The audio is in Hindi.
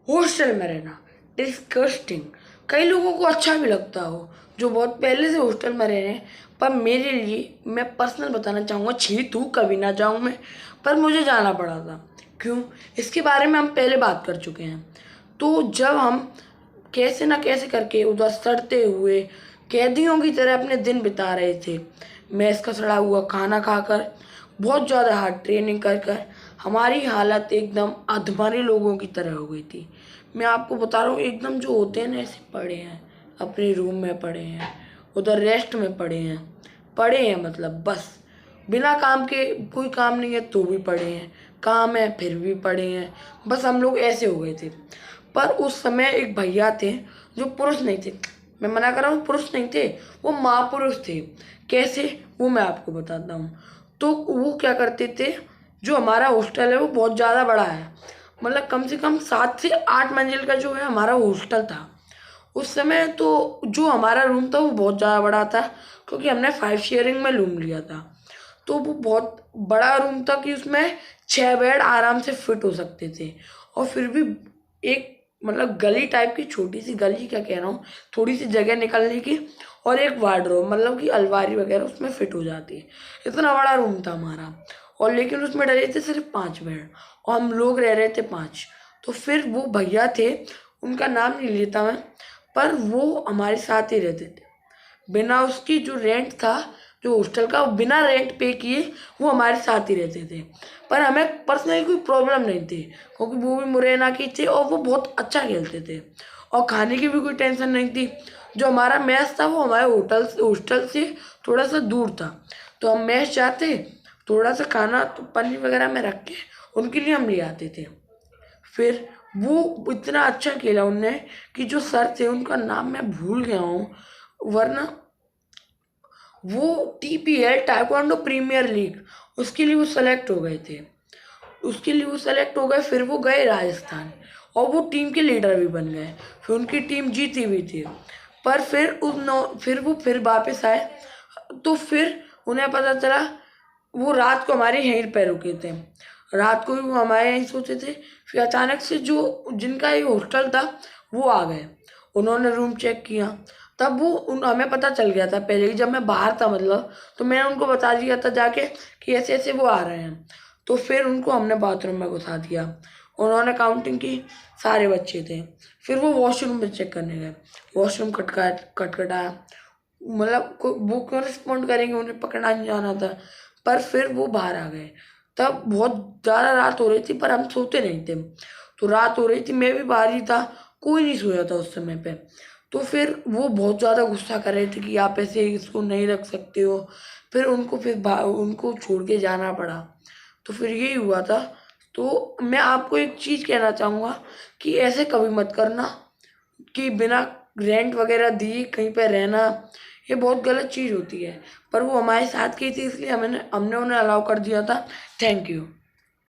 हॉस्टल में रहना डिस्गस्टिंग। कई लोगों को अच्छा भी लगता हो जो बहुत पहले से हॉस्टल में रह रहे हैं, पर मेरे लिए मैं पर्सनल बताना चाहूँगा, छी तू कभी ना जाऊँ मैं, पर मुझे जाना पड़ा था। क्यों? इसके बारे में हम पहले बात कर चुके हैं। तो जब हम कैसे ना कैसे करके उधर सड़ते हुए कैदियों की तरह अपने दिन बिता रहे थे, मैस का सड़ा हुआ खाना खाकर, बहुत ज़्यादा हार्ड ट्रेनिंग कर कर हमारी हालत एकदम अधमरे लोगों की तरह हो गई थी। मैं आपको बता रहा हूँ, एकदम जो होते हैं ना, ऐसे पड़े हैं अपने रूम में, पड़े हैं उधर रेस्ट में, पड़े हैं मतलब बस बिना काम के। कोई काम नहीं है तो भी पड़े हैं, काम है फिर भी पड़े हैं, बस हम लोग ऐसे हो गए थे। पर उस समय एक भैया थे जो पुरुष नहीं थे, मैं मना कर रहा हूँ, पुरुष नहीं थे, वो महापुरुष थे। कैसे, वो मैं आपको बताता हूँ। तो वो क्या करते थे, जो हमारा हॉस्टल है वो बहुत ज़्यादा बड़ा है, मतलब कम से कम 7 से 8 मंजिल का जो है हमारा हॉस्टल था उस समय। तो जो हमारा रूम था वो बहुत ज़्यादा बड़ा था, क्योंकि हमने 5 शेयरिंग में रूम लिया था। तो वो बहुत बड़ा रूम था कि उसमें 6 बेड आराम से फिट हो सकते थे। और फिर भी एक मतलब गली टाइप की, छोटी सी गली क्या कह रहा हूँ, थोड़ी सी जगह निकलने की, और एक वार्डरोब मतलब कि अलमारी वगैरह उसमें फिट हो जाती है। इतना बड़ा रूम था हमारा। और लेकिन उसमें डले थे सिर्फ 5 बेड, और हम लोग रह रहे थे 5। तो फिर वो भैया थे, उनका नाम नहीं लेता मैं, पर वो हमारे साथ ही रहते थे। बिना उसकी जो रेंट था, जो हॉस्टल का, वो बिना रेंट पे किए वो हमारे साथ ही रहते थे। पर हमें पर्सनली कोई प्रॉब्लम नहीं थी, क्योंकि वो भी मुरैना के थे और वो बहुत अच्छा खेलते थे, और खाने की भी कोई टेंशन नहीं थी। जो हमारा मैस था वो हमारे हॉस्टल से थोड़ा सा दूर था, तो हम मैस जाते, थोड़ा सा खाना तो पनीर वगैरह में रख के उनके लिए हम ले आते थे। फिर वो इतना अच्छा खेला उनने कि जो सर थे उनका नाम मैं भूल गया हूँ, वरना वो TPL टाइकोंडो प्रीमियर लीग, उसके लिए वो सेलेक्ट हो गए थे। उसके लिए वो सेलेक्ट हो गए, फिर वो गए राजस्थान, और वो टीम के लीडर भी बन गए। फिर उनकी टीम जीती भी थी। पर फिर वो फिर वापस आए, तो फिर उन्हें पता चला, वो रात को हमारे यहीं पे रुके थे, रात को भी वो हमारे यहीं सोते थे। फिर अचानक से जो जिनका ये हॉस्टल था वो आ गए, उन्होंने रूम चेक किया। तब हमें पता चल गया था पहले ही, जब मैं बाहर था मतलब, तो मैंने उनको बता दिया था जाके कि ऐसे ऐसे वो आ रहे हैं। तो फिर उनको हमने बाथरूम में घुसा दिया, उन्होंने काउंटिंग की, सारे बच्चे थे। फिर वो वॉशरूम में चेक करने गए, वॉशरूम खटखटाया, मतलब वो क्यों रिस्पॉन्ड करेंगे, उन्हें पकड़ना नहीं जाना था। पर फिर वो बाहर आ गए। तब बहुत ज़्यादा रात हो रही थी, पर हम सोते नहीं थे। तो रात हो रही थी, मैं भी बाहर ही था, कोई नहीं सोया था उस समय पे। तो फिर वो बहुत ज़्यादा गुस्सा कर रहे थे कि आप ऐसे इसको नहीं रख सकते हो। फिर उनको छोड़ के जाना पड़ा। तो फिर यही हुआ था। तो मैं आपको एक चीज़ कहना चाहूँगा कि ऐसे कभी मत करना, कि बिना रेंट वगैरह दिए कहीं पे रहना, ये बहुत गलत चीज़ होती है। पर वो हमारे साथ की थी, इसलिए हमने उन्हें अलाउ कर दिया था। Thank you.